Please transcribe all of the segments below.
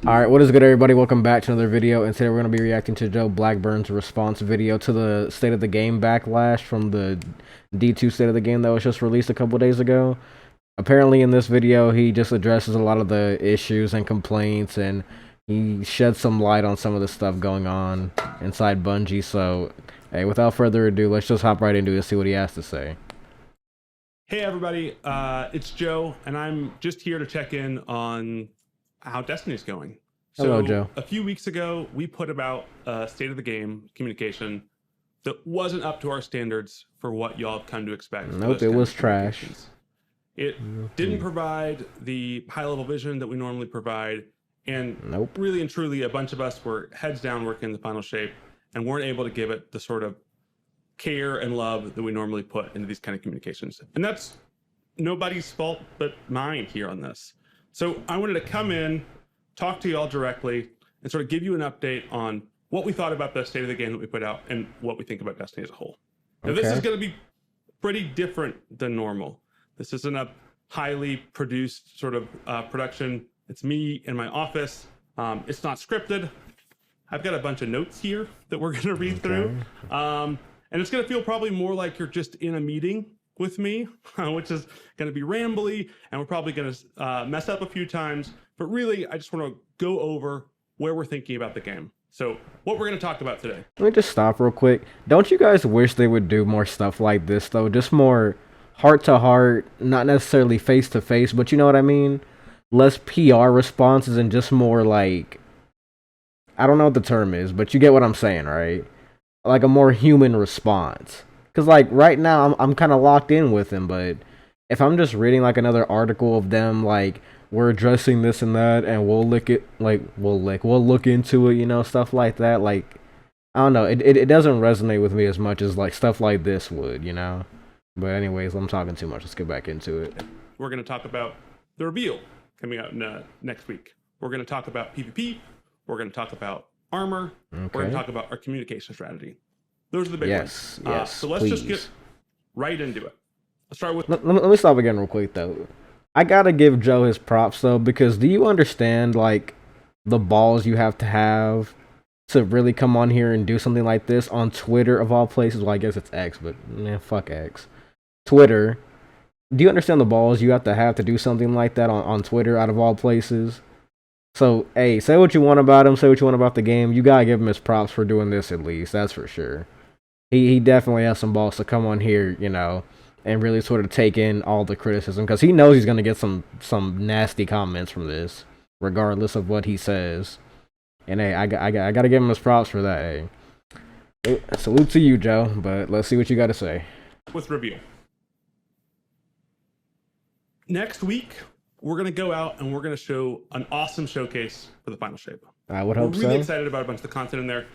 Alright, what is good everybody? Welcome back to another video, and today we're going to be reacting to Joe Blackburn's response video to the State of the Game Backlash from the D2 State of the Game that was just released a couple days ago. Apparently in this video, he just addresses a lot of the issues and complaints, and he sheds some light on some of the stuff going on inside Bungie, so hey, without further ado, let's just hop right into it and see what he has to say. Hey everybody, it's Joe, and I'm just here to check in on how Destiny's going. Hello, Joe. A few weeks ago, we put about state of the game communication that wasn't up to our standards for what y'all have come to expect. Nope, it was trash. It didn't provide the high-level vision that we normally provide, and really and truly, a bunch of us were heads down working the final shape and weren't able to give it the sort of care and love that we normally put into these kind of communications. And that's nobody's fault but mine here on this. So I wanted to come in, talk to y'all directly, and sort of give you an update on what we thought about the state of the game that we put out and what we think about Destiny as a whole. Now, this is going to be pretty different than normal. This isn't a highly produced sort of production. It's me in my office. It's not scripted. I've got a bunch of notes here that we're going to read through. And it's going to feel probably more like you're just in a meeting with me, which is going to be rambly, and we're probably going to mess up a few times. But really, I just want to go over where we're thinking about the game. So what we're going to talk about today. Let me just stop real quick. Don't you guys wish they would do more stuff like this, though? Just more heart-to-heart, not necessarily face-to-face, but you know what I mean? Less PR responses and just more like... I don't know what the term is, but you get what I'm saying, right? Like a more human response. Because like right now I'm kind of locked in with him, but if I'm just reading like another article of them like we're addressing this and that and we'll look into it, you know, stuff like that, like I don't know, it doesn't resonate with me as much as like stuff like this would, you know. But anyways, I'm talking too much. Let's get back into it. We're going to talk about the reveal coming out next week. We're going to talk about PvP. We're going to talk about armor. We're going to talk about our communication strategy. Those are the big ones. Yes, so let's just get right into it. Let's start with... Let me stop again real quick, though. I gotta give Joe his props, though, because do you understand, like, the balls you have to really come on here and do something like this on Twitter, of all places? Well, I guess it's X, but, man, fuck X. Twitter. Do you understand the balls you have to do something like that on Twitter, out of all places? So, hey, say what you want about him, say what you want about the game. You gotta give him his props for doing this, at least. That's for sure. He definitely has some balls to come on here, you know, and really sort of take in all the criticism, because he knows he's gonna get some nasty comments from this, regardless of what he says. And hey, I gotta give him his props for that. Hey, salute to you, Joe. But let's see what you gotta say. With reveal. Next week, we're going to go out and we're going to show an awesome showcase for the final shape. I would hope so. We're really excited about a bunch of the content in there.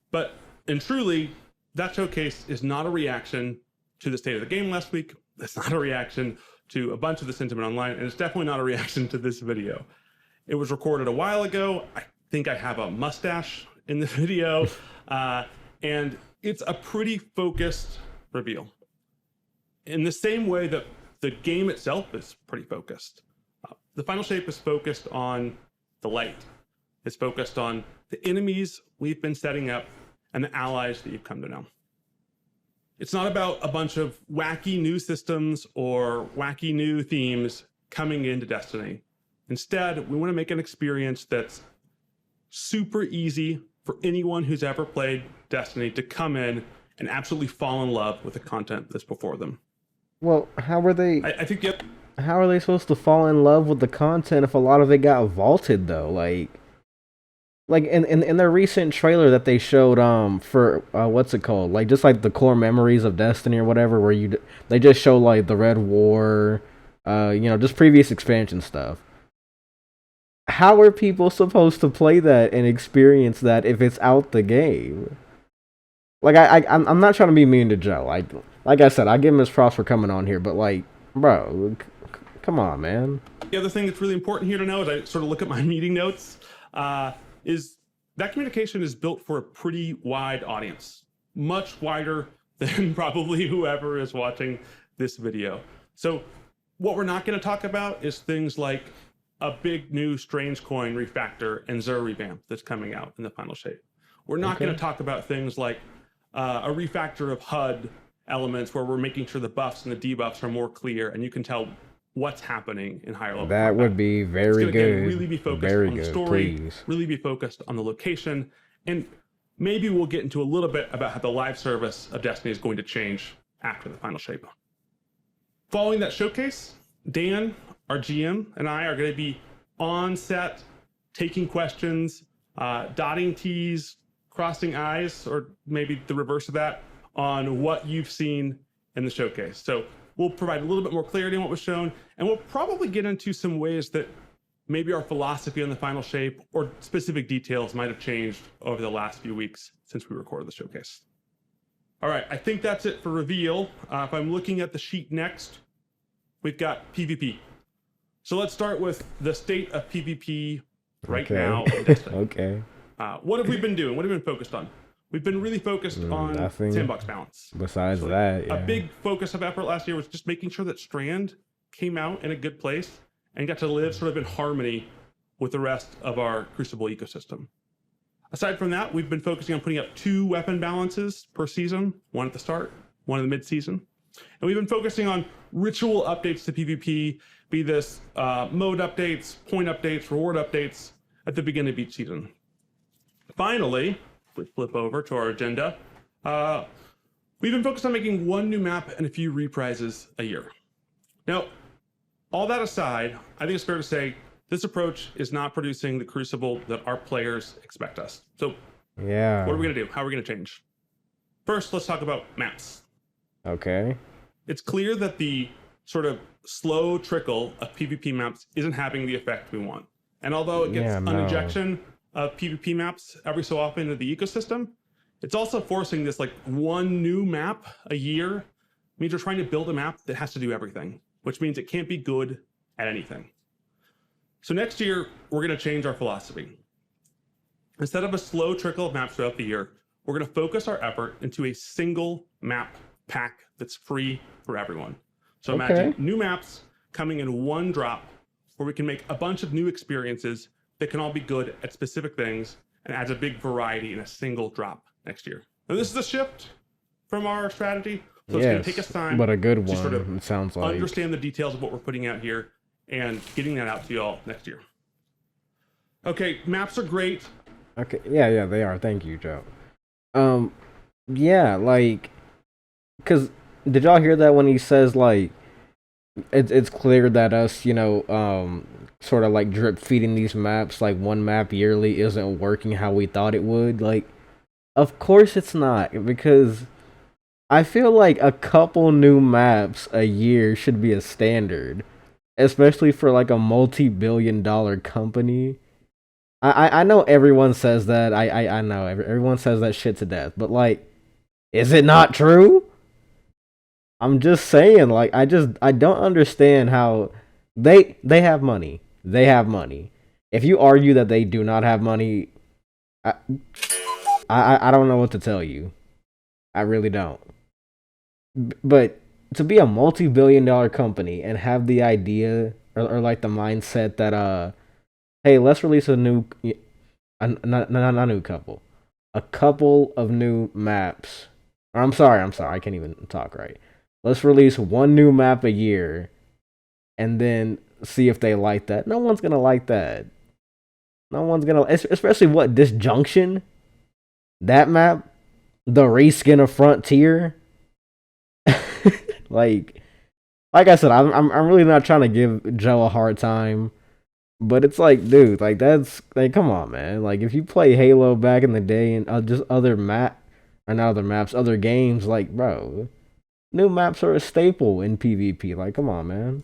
But, and truly, that showcase is not a reaction to the state of the game last week. It's not a reaction to a bunch of the sentiment online. And it's definitely not a reaction to this video. It was recorded a while ago. I think I have a mustache in the video. And it's a pretty focused reveal. In the same way that the game itself is pretty focused. The final shape is focused on the light. It's focused on the enemies we've been setting up and the allies that you've come to know. It's not about a bunch of wacky new systems or wacky new themes coming into Destiny. Instead, we want to make an experience that's super easy for anyone who's ever played Destiny to come in and absolutely fall in love with the content that's before them. Well, how are they... I think... Yep. How are they supposed to fall in love with the content if a lot of it got vaulted, though? Like in their recent trailer that they showed for what's it called? Like just like the core memories of Destiny or whatever, where they just show like the Red War, you know, just previous expansion stuff. How are people supposed to play that and experience that if it's out the game? Like I'm not trying to be mean to Joe. Like I said, I give him his props for coming on here, but like, bro, come on, man. The other thing that's really important here to know, as I sort of look at my meeting notes, is that communication is built for a pretty wide audience, much wider than probably whoever is watching this video. So what we're not going to talk about is things like a big new Strange Coin refactor and Xur revamp that's coming out in the final shape. We're not going to talk about things like a refactor of HUD elements where we're making sure the buffs and the debuffs are more clear and you can tell what's happening in higher level That combat. would be very it's good. Again, really be focused very on the good, story, please. really be focused on the location, and maybe we'll get into a little bit about how the live service of Destiny is going to change after the final shape. Following that showcase, Dan, our GM, and I are going to be on set, taking questions, dotting T's, crossing I's, or maybe the reverse of that, on what you've seen in the showcase. So we'll provide a little bit more clarity on what was shown, and we'll probably get into some ways that maybe our philosophy on the final shape or specific details might have changed over the last few weeks since we recorded the showcase. All right, I think that's it for reveal. If I'm looking at the sheet next, we've got PvP. So let's start with the state of PvP right now. Okay. What have we been doing? What have we been focused on? We've been really focused on sandbox balance. Besides that, yeah. A big focus of effort last year was just making sure that Strand came out in a good place and got to live sort of in harmony with the rest of our Crucible ecosystem. Aside from that, we've been focusing on putting up 2 weapon balances per season, one at the start, one in the mid-season. And we've been focusing on ritual updates to PvP, be this mode updates, point updates, reward updates at the beginning of each season. Finally, if we flip over to our agenda, we've been focused on making 1 new map and a few reprises a year. Now, all that aside, I think it's fair to say this approach is not producing the Crucible that our players expect us. So yeah, what are we going to do? How are we going to change? First, let's talk about maps. Okay. It's clear that the sort of slow trickle of PvP maps isn't having the effect we want. And although it gets an injection of PvP maps every so often into the ecosystem, it's also forcing this like 1 new map a year. It means we're trying to build a map that has to do everything, which means it can't be good at anything. So next year, we're going to change our philosophy. Instead of a slow trickle of maps throughout the year, we're going to focus our effort into a single map pack that's free for everyone. So imagine new maps coming in 1 drop where we can make a bunch of new experiences that can all be good at specific things and adds a big variety in a single drop next year. Now this is a shift from our strategy. So it's going to take us time, but a good one, to sort of it sounds like. Understand the details of what we're putting out here and getting that out to y'all next year. Okay, maps are great. Okay, yeah, they are. Thank you, Joe. Yeah, like, cause did y'all hear that when he says like, it's clear that us, sort of like drip feeding these maps, like 1 map yearly isn't working how we thought it would. Like, of course it's not, because I feel like a couple new maps a year should be a standard, especially for like a multi-billion-dollar company. I know everyone says that. I know everyone says that shit to death, but like, is it not true? I'm just saying, like, I don't understand how they have money. They have money. If you argue that they do not have money, I don't know what to tell you. I really don't. But to be a multi-billion-dollar company and have the idea or like the mindset that hey, let's release a new, not a new couple, a couple of new maps. Or I'm sorry, I can't even talk right. Let's release 1 new map a year, and then see if they like that. No one's gonna like that. No one's gonna, especially what, Disjunction? That map, the reskin of Frontier. like I said, I'm really not trying to give Joe a hard time, but it's like, dude, like that's like, come on, man. Like if you play Halo back in the day and just other other games, like bro, new maps are a staple in PvP. Like, come on, man.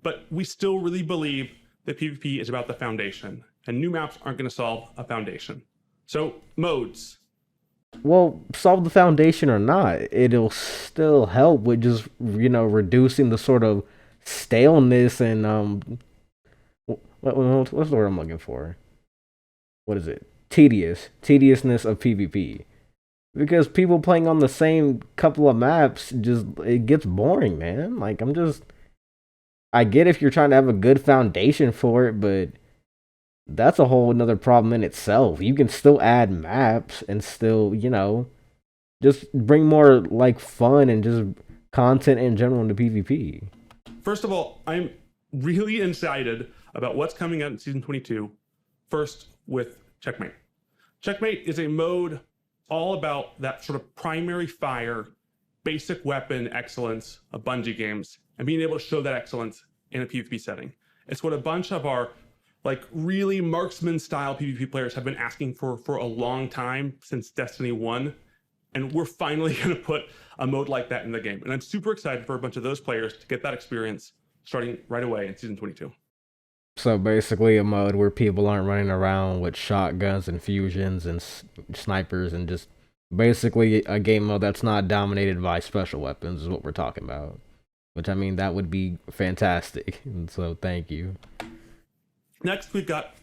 But we still really believe that PvP is about the foundation, and new maps aren't going to solve a foundation. So modes. Well, solve the foundation or not, it'll still help with just, reducing the sort of staleness and what's the word I'm looking for? What is it? Tediousness of PvP. Because people playing on the same couple of maps, it gets boring, man. Like, I get if you're trying to have a good foundation for it, but that's a whole another problem in itself. You can still add maps and still, just bring more like fun and just content in general into PvP. First of all, I'm really excited about what's coming out in Season 22. First, with Checkmate. Checkmate is a mode all about that sort of primary fire, basic weapon excellence of Bungie games, and being able to show that excellence in a PvP setting. It's what a bunch of our like really marksman style PvP players have been asking for a long time, since Destiny 1. And we're finally going to put a mode like that in the game. And I'm super excited for a bunch of those players to get that experience starting right away in Season 22. So basically a mode where people aren't running around with shotguns and fusions and snipers, and just basically a game mode that's not dominated by special weapons is what we're talking about. Which, I mean, that would be fantastic. And so thank you. Next, we've got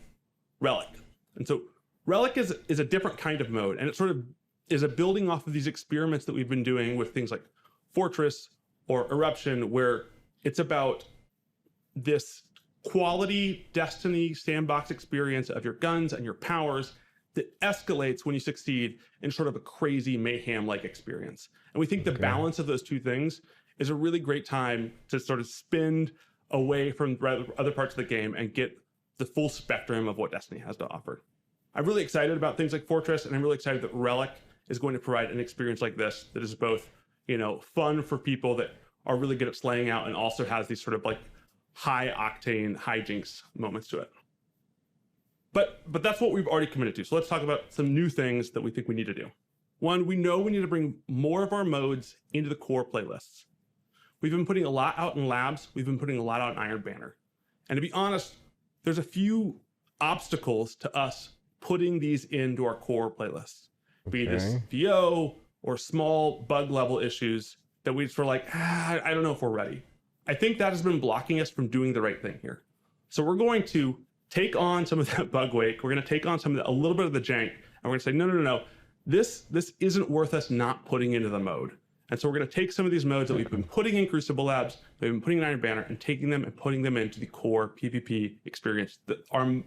Relic. And so Relic is a different kind of mode, and it sort of is a building off of these experiments that we've been doing with things like Fortress or Eruption, where it's about this quality Destiny sandbox experience of your guns and your powers that escalates when you succeed in sort of a crazy mayhem-like experience. And we think the balance of those two things is a really great time to sort of spin away from other parts of the game and get the full spectrum of what Destiny has to offer. I'm really excited about things like Fortress, and I'm really excited that Relic is going to provide an experience like this that is both, fun for people that are really good at slaying out, and also has these sort of like high octane hijinks moments to it. But that's what we've already committed to. So let's talk about some new things that we think we need to do. One, we know we need to bring more of our modes into the core playlists. We've been putting a lot out in labs. We've been putting a lot out in Iron Banner. And to be honest, there's a few obstacles to us putting these into our core playlists. Be this VO or small bug level issues that we just were like, I don't know if we're ready. I think that has been blocking us from doing the right thing here. So we're going to take on some of that bug wake. We're going to take on a little bit of the jank, and we're going to say, no. This isn't worth us not putting into the mode. And so we're going to take some of these modes that we've been putting in Crucible Labs, we've been putting in Iron Banner, and taking them and putting them into the core PvP experience that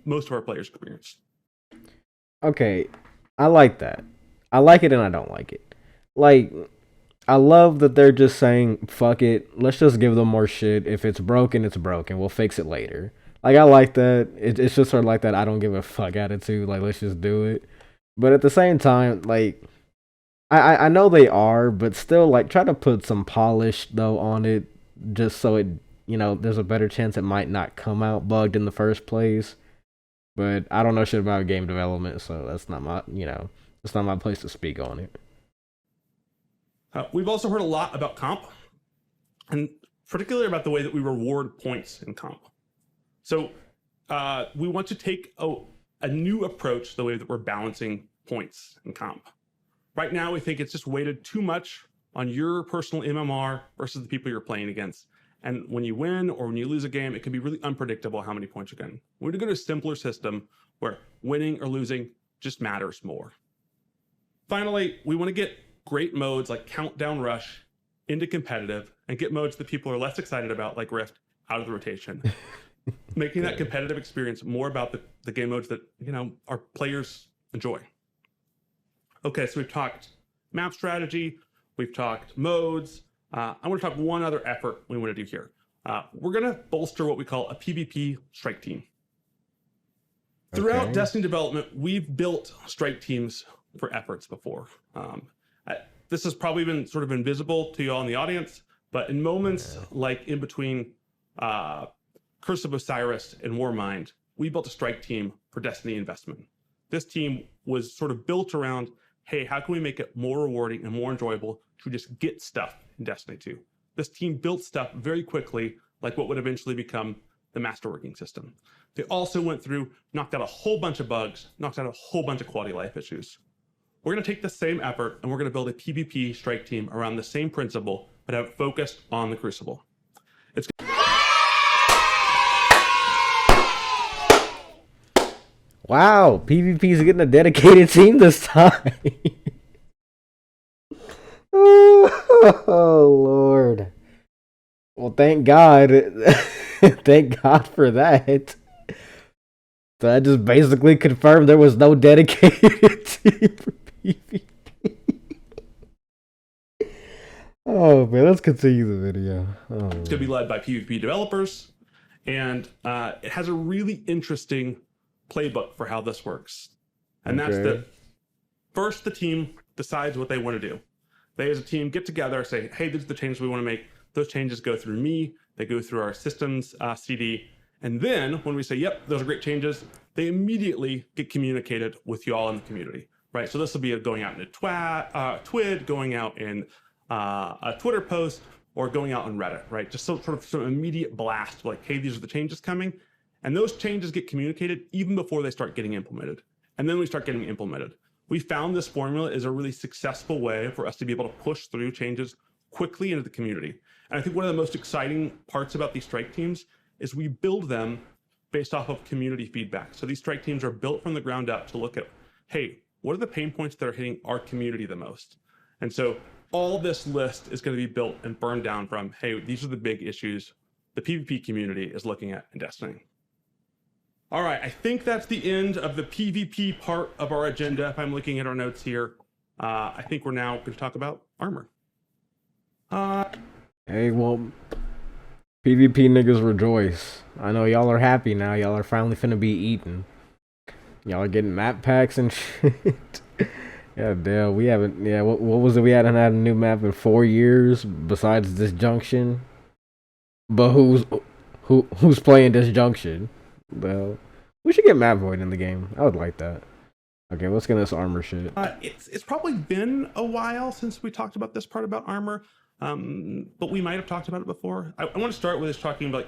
most of our players experience. Okay, I like that. I like it and I don't like it. Like, I love that they're just saying, fuck it, let's just give them more shit. If it's broken, it's broken. We'll fix it later. Like, I like that. It's just sort of like that I don't give a fuck attitude. Like, let's just do it. But at the same time, like, I know they are, but still, like, try to put some polish, though, on it, just so it, there's a better chance it might not come out bugged in the first place. But I don't know shit about game development, so that's not my, it's not my place to speak on it. We've also heard a lot about comp, and particularly about the way that we reward points in comp. So we want to take a new approach to the way that we're balancing points in comp. Right now, we think it's just weighted too much on your personal MMR versus the people you're playing against. And when you win or when you lose a game, it can be really unpredictable how many points you're getting. We're going to go to a simpler system where winning or losing just matters more. Finally, we want to get great modes like Countdown Rush into competitive, and get modes that people are less excited about, like Rift, out of the rotation. Making that competitive experience more about the game modes that, our players enjoy. Okay, so we've talked map strategy, we've talked modes. I want to talk one other effort we want to do here. We're going to bolster what we call a PvP strike team. Throughout Destiny development, we've built strike teams for efforts before. This has probably been sort of invisible to you all in the audience, but in moments like in between Curse of Osiris and Warmind, we built a strike team for Destiny investment. This team was sort of built around, hey, how can we make it more rewarding and more enjoyable to just get stuff in Destiny 2? This team built stuff very quickly, like what would eventually become the Masterworking system. They also went through, knocked out a whole bunch of bugs, knocked out a whole bunch of quality life issues. We're going to take the same effort and we're going to build a PvP strike team around the same principle, but have it focused on the Crucible. Wow, PvP's getting a dedicated team this time. Oh, Lord. Well, thank God. Thank God for that. So that just basically confirmed there was no dedicated team for PvP. Oh man, let's continue the video. It's going to be led by PvP developers, and it has a really interesting playbook for how this works. And that's that first the team decides what they want to do. They as a team get together, say, hey, these are the changes we want to make. Those changes go through me. They go through our systems CD. And then when we say, yep, those are great changes, they immediately get communicated with you all in the community, right? So this will be going out in a Twid, going out in a Twitter post, or going out on Reddit, right? Just sort of some immediate blast, like, hey, these are the changes coming. And those changes get communicated even before they start getting implemented. And then we start getting implemented. We found this formula is a really successful way for us to be able to push through changes quickly into the community. And I think one of the most exciting parts about these strike teams is we build them based off of community feedback. So these strike teams are built from the ground up to look at, hey, what are the pain points that are hitting our community the most? And so all this list is going to be built and burned down from, hey, these are the big issues the PvP community is looking at in Destiny. All right, I think that's the end of the PvP part of our agenda. If I'm looking at our notes here, I think we're now going to talk about armor. Hey, well, PvP niggas rejoice. I know y'all are happy now. Y'all are finally finna be eating. Y'all are getting map packs and shit. Yeah, damn, we haven't. Yeah, what was it? We hadn't had a new map in 4 years besides Disjunction. But who's playing Disjunction? Well, we should get Map Void in the game. I would like that. Okay, let's get this armor shit. It's probably been a while since we talked about this part about armor, but we might have talked about it before. I want to start with us talking about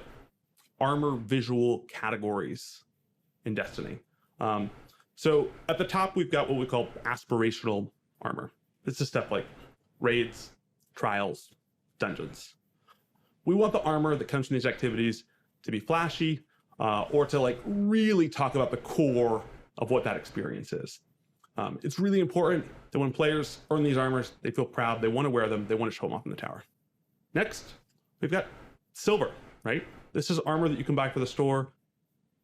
armor visual categories in Destiny. So at the top, we've got what we call aspirational armor. This is stuff like raids, trials, dungeons. We want the armor that comes from these activities to be flashy, or to like really talk about the core of what that experience is. It's really important that when players earn these armors, they feel proud, they want to wear them, they want to show them off in the tower. Next, we've got silver, right? This is armor that you can buy for the store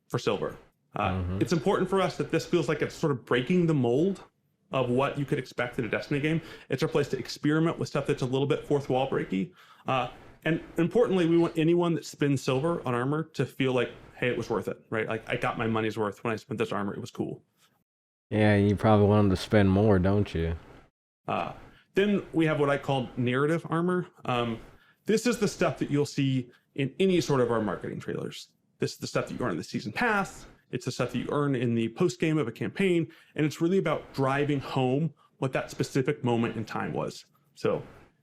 for silver. It's important for us that this feels like it's sort of breaking the mold of what you could expect in a Destiny game. It's our place to experiment with stuff that's a little bit fourth wall breaky. And importantly, we want anyone that spends silver on armor to feel like, hey, it was worth it, right? Like I got my money's worth when I spent this armor. It was cool. Yeah, you probably want them to spend more, don't you? Then we have what I call narrative armor. This is the stuff that you'll see in any sort of our marketing trailers. This is the stuff that you earn in the season pass. It's the stuff that you earn in the post game of a campaign. And it's really about driving home what that specific moment in time was. So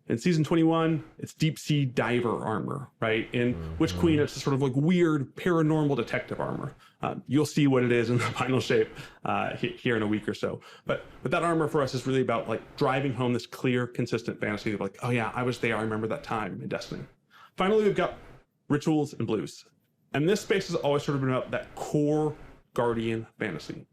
in season 21, it's deep sea diver armor, right? In Witch Queen, it's sort of like weird paranormal detective armor. You'll see what it is in the final shape here in a week or so. But that armor for us is really about like driving home this clear, consistent fantasy of like, oh yeah, I was there. I remember that time in Destiny. Finally, we've got rituals and blues. And this space has always sort of been about that core Guardian fantasy.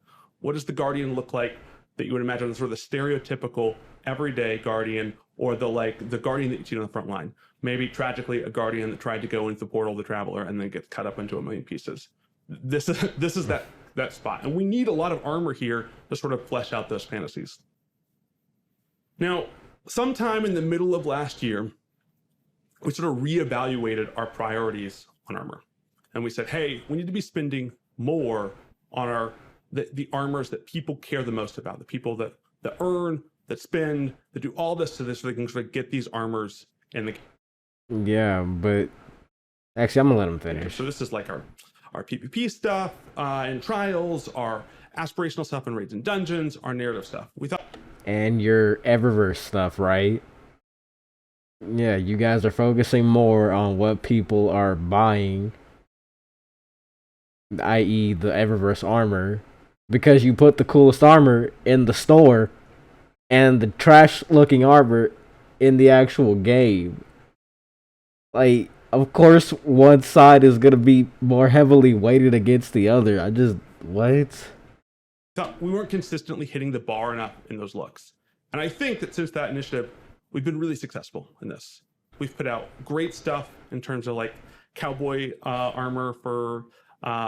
What does the Guardian look like that you would imagine sort of the stereotypical everyday Guardian, or the Guardian that you see on the front line? Maybe tragically a Guardian that tried to go into the portal of the Traveler and then gets cut up into a million pieces. This is that spot. And we need a lot of armor here to sort of flesh out those fantasies. Now, sometime in the middle of last year, we sort of reevaluated our priorities on armor. And we said, hey, we need to be spending more on the armors that people care the most about, the people that earn, that spend, that do all this to this so they can sort of get these armors in the game. Yeah, but actually, I'm gonna let him finish. So this is like our PvP stuff and trials, our aspirational stuff in raids and dungeons, our narrative stuff. We thought, and your Eververse stuff, right? Yeah, you guys are focusing more on what people are buying, i.e. the Eververse armor, because you put the coolest armor in the store and the trash looking armor in the actual game. Like, of course one side is gonna be more heavily weighted against the other. What? We weren't consistently hitting the bar enough in those looks. And I think that since that initiative, we've been really successful in this. We've put out great stuff in terms of like cowboy armor for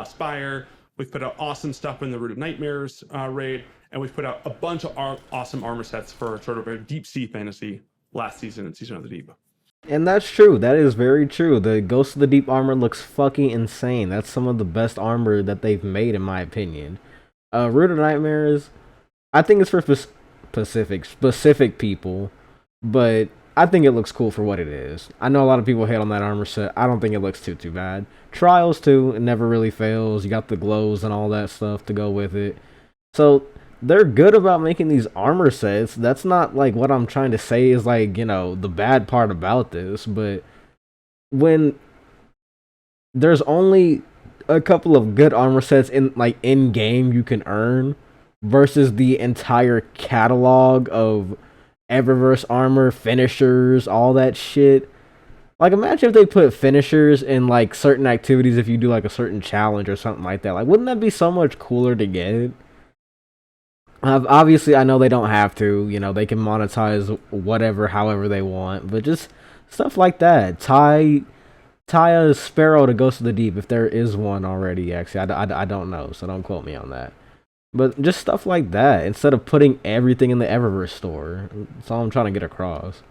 Spire. We've put out awesome stuff in the Root of Nightmares raid, and we've put out a bunch of awesome armor sets for sort of a deep sea fantasy last season and Season of the Deep. And that's true. That is very true. The Ghost of the Deep armor looks fucking insane. That's some of the best armor that they've made, in my opinion. Root of Nightmares, I think it's for specific people, but I think it looks cool for what it is. I know a lot of people hate on that armor set. I don't think it looks too bad. Trials too, it never really fails. You got the glows and all that stuff to go with it. So they're good about making these armor sets. That's not like what I'm trying to say is like, you know, the bad part about this, but when there's only a couple of good armor sets in game you can earn versus the entire catalog of Eververse armor, finishers, all that shit. Like, imagine if they put finishers in like certain activities if you do like a certain challenge or something like that. Like, wouldn't that be so much cooler to get? Obviously, I know they don't have to. You know, they can monetize whatever, however they want. But just stuff like that. Tie a Sparrow to Ghost of the Deep if there is one already. Actually, I don't know, so don't quote me on that. But just stuff like that instead of putting everything in the Eververse store. That's all I'm trying to get across.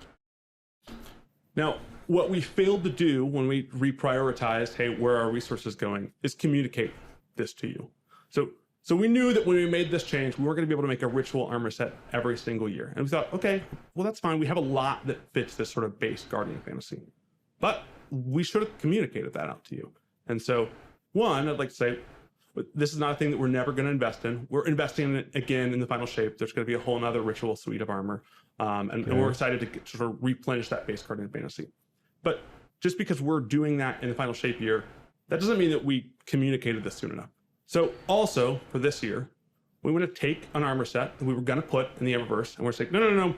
Now, what we failed to do when we reprioritized, hey, where are our resources going, is communicate this to you. So we knew that when we made this change, we weren't going to be able to make a ritual armor set every single year. And we thought, okay, well, that's fine. We have a lot that fits this sort of base Guardian fantasy. But we should have communicated that out to you. And so, one, I'd like to say, this is not a thing that we're never going to invest in. We're investing in it again in the final shape. There's going to be a whole nother ritual suite of armor. And we're excited to sort of replenish that base Guardian fantasy. But just because we're doing that in the final shape year, that doesn't mean that we communicated this soon enough. So also for this year, we want to take an armor set that we were going to put in the Eververse, and we're saying, no.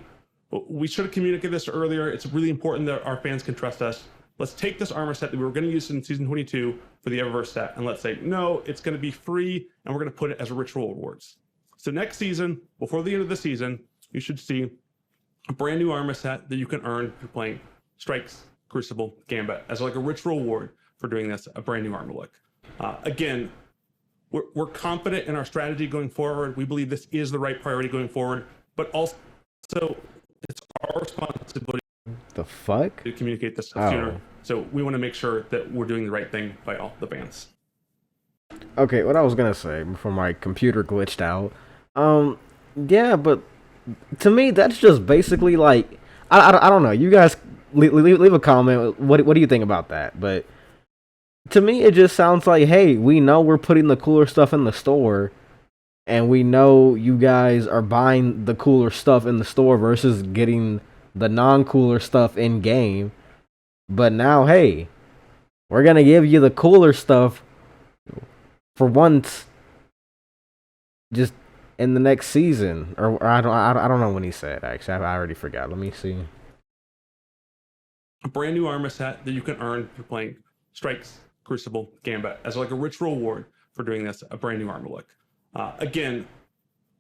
We should have communicated this earlier. It's really important that our fans can trust us. Let's take this armor set that we were going to use in Season 22 for the Eververse set, and let's say, no, it's going to be free, and we're going to put it as ritual rewards. So next season, before the end of the season, you should see a brand new armor set that you can earn through playing Strikes, Crucible, Gambit as like a ritual reward for doing this, a brand new armor look. Again, we're confident in our strategy going forward. We believe this is the right priority going forward, but also it's our responsibility to communicate this sooner. So we want to make sure that we're doing the right thing by all the fans. Okay, what I was gonna say before my computer glitched out. Yeah, but to me that's just basically like I don't know. You guys leave a comment. What do you think about that? But to me, it just sounds like, hey, we know we're putting the cooler stuff in the store, and we know you guys are buying the cooler stuff in the store versus getting the non-cooler stuff in game. But now, hey, we're gonna give you the cooler stuff for once, just in the next season, or I don't know when he said. Actually, I already forgot. Let me see. A brand new armor set that you can earn through playing Strikes, Crucible, Gambit as like a ritual reward for doing this, a brand new armor look. Again,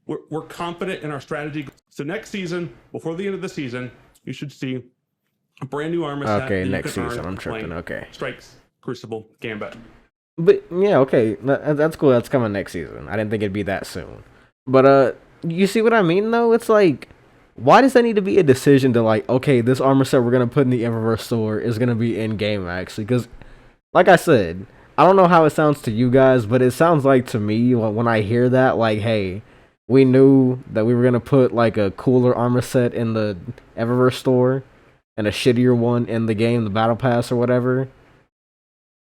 we're confident in our strategy. So next season, before the end of the season, you should see a brand new armor set. Okay, next season. I'm tripping. Okay. Strikes, Crucible, Gambit. But yeah, okay, that's cool. That's coming next season. I didn't think it'd be that soon. But you see what I mean though? It's like, why does that need to be a decision to like, okay, this armor set we're gonna put in the Eververse store is gonna be in game actually? Because, like I said, I don't know how it sounds to you guys, but it sounds like to me when I hear that, like, hey, we knew that we were gonna put like a cooler armor set in the Eververse store and a shittier one in the game, the Battle Pass or whatever.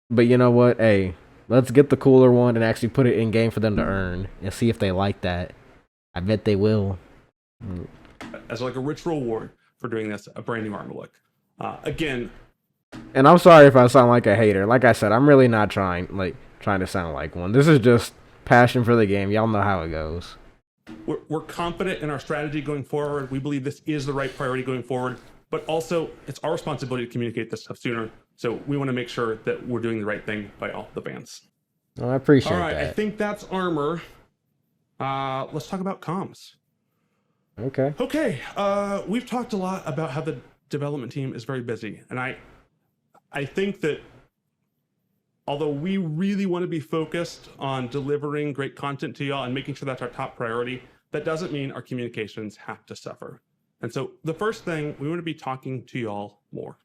But you know what? Hey, let's get the cooler one and actually put it in game for them to earn and see if they like that. I bet they will. As like a ritual reward for doing this, a brand new armor look. Again, and I'm sorry if I sound like a hater. Like I said, I'm really not trying to sound like one. This is just passion for the game. Y'all know how it goes. We're confident in our strategy going forward. We believe this is the right priority going forward, but also it's our responsibility to communicate this stuff sooner. So we want to make sure that we're doing the right thing by all the fans. Oh, I appreciate that. All right, I think that's armor. Let's talk about comms. Okay. Okay. We've talked a lot about how the development team is very busy. And I think that although we really want to be focused on delivering great content to y'all and making sure that's our top priority, that doesn't mean our communications have to suffer. And so the first thing, we want to be talking to y'all more.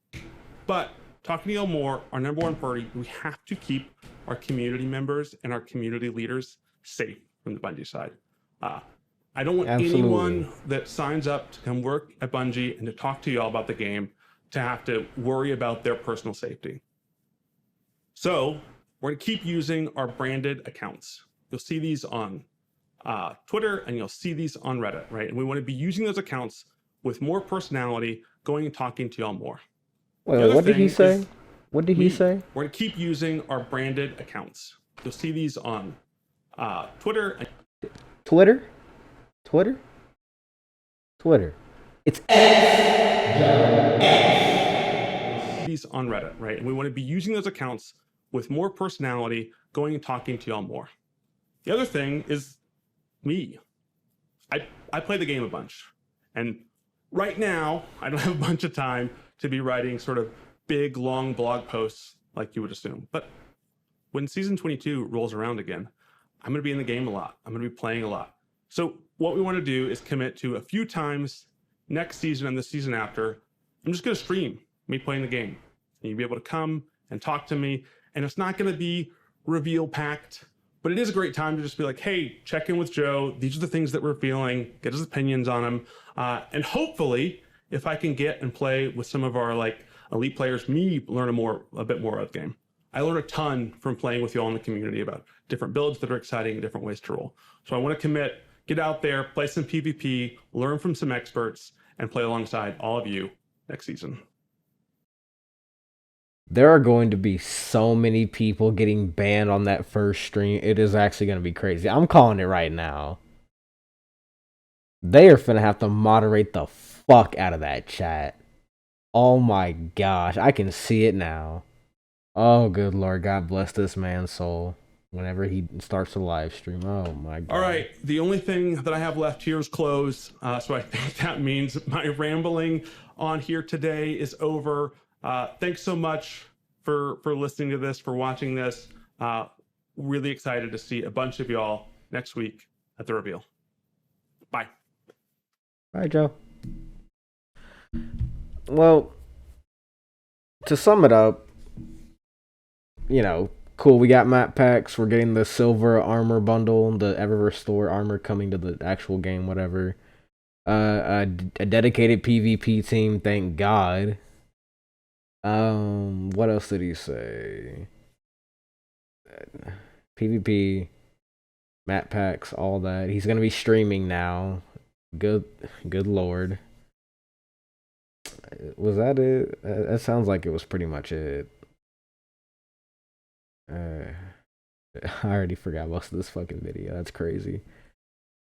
But talking to y'all more, our number one priority, we have to keep our community members and our community leaders safe from the Bungie side. I don't want anyone that signs up to come work at Bungie and to talk to y'all about the game to have to worry about their personal safety. So we're going to keep using our branded accounts. You'll see these on Twitter and you'll see these on Reddit, right? And we want to be using those accounts with more personality, going and talking to y'all more. Wait, what did he say? What did he say? We're going to keep using our branded accounts. You'll see these on Twitter. Twitter? It's these on Reddit, right? And we want to be using those accounts with more personality, going and talking to y'all more. The other thing is me. I play the game a bunch. And right now, I don't have a bunch of time to be writing sort of big, long blog posts like you would assume. But when season 22 rolls around again, I'm going to be in the game a lot. I'm going to be playing a lot. So what we want to do is commit to a few times next season and the season after. I'm just going to stream me playing the game. And you'll be able to come and talk to me. And it's not going to be reveal packed, but it is a great time to just be like, hey, check in with Joe. These are the things that we're feeling. Get his opinions on them. And hopefully, if I can get and play with some of our like elite players, me learn a bit more about the game. I learn a ton from playing with you all in the community about different builds that are exciting and different ways to roll. So I want to commit, get out there, play some PvP, learn from some experts, and play alongside all of you next season. There are going to be so many people getting banned on that first stream. It is actually going to be crazy. I'm calling it right now. They are finna have to moderate the fuck out of that chat. Oh my gosh, I can see it now. Oh, good Lord, God bless this man's soul whenever he starts a live stream. Oh my God. All right, the only thing that I have left here is close. So I think that means my rambling on here today is over. Thanks so much for listening to this, for watching this. Really excited to see a bunch of y'all next week at the reveal. Bye. Bye, Joe. Well, to sum it up, you know, cool, we got map packs. We're getting the silver armor bundle, the ever restore armor coming to the actual game, whatever. A dedicated PvP team, thank God. What else did he say? PvP, map packs, all that. He's gonna be streaming now. Good Lord. Was that it? That sounds like it was pretty much it. I already forgot most of this fucking video. That's crazy.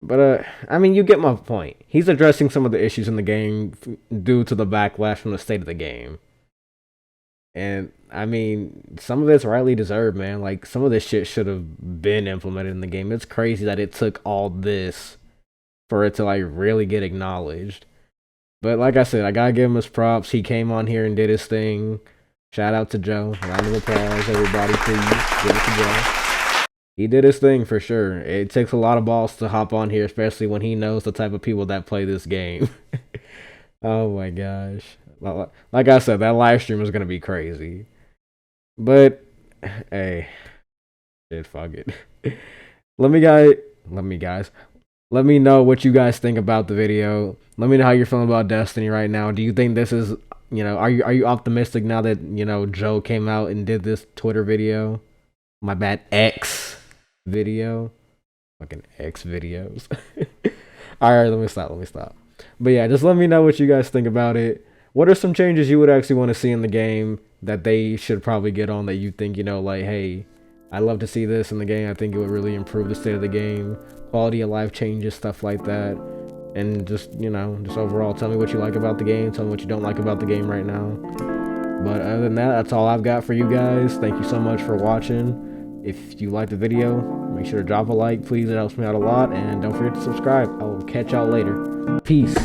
But, I mean, you get my point. He's addressing some of the issues in the game due to the backlash from the state of the game. And, I mean, some of it's rightly deserved, man. Like, some of this shit should have been implemented in the game. It's crazy that it took all this for it to, like, really get acknowledged. But, like I said, I gotta give him his props. He came on here and did his thing. Shout out to Joe. Round of applause, everybody, please. Give it to Joe. He did his thing for sure. It takes a lot of balls to hop on here, especially when he knows the type of people that play this game. Oh my gosh. Like I said, that live stream is going to be crazy. But, hey. Shit, fuck it. Let me know what you guys think about the video. Let me know how you're feeling about Destiny right now. Do you think this is, you know, are you optimistic now that, you know, Joe came out and did this Twitter video? My bad, X video. Fucking X videos. Alright, let me stop. But yeah, just let me know what you guys think about it. What are some changes you would actually want to see in the game that they should probably get on that you think, you know, like, hey, I'd love to see this in the game. I think it would really improve the state of the game. Quality of life changes, stuff like that. And just, you know, just overall, tell me what you like about the game. Tell me what you don't like about the game right now. But other than that, that's all I've got for you guys. Thank you so much for watching. If you liked the video, make sure to drop a like, please. It helps me out a lot. And don't forget to subscribe. I will catch y'all later. Peace.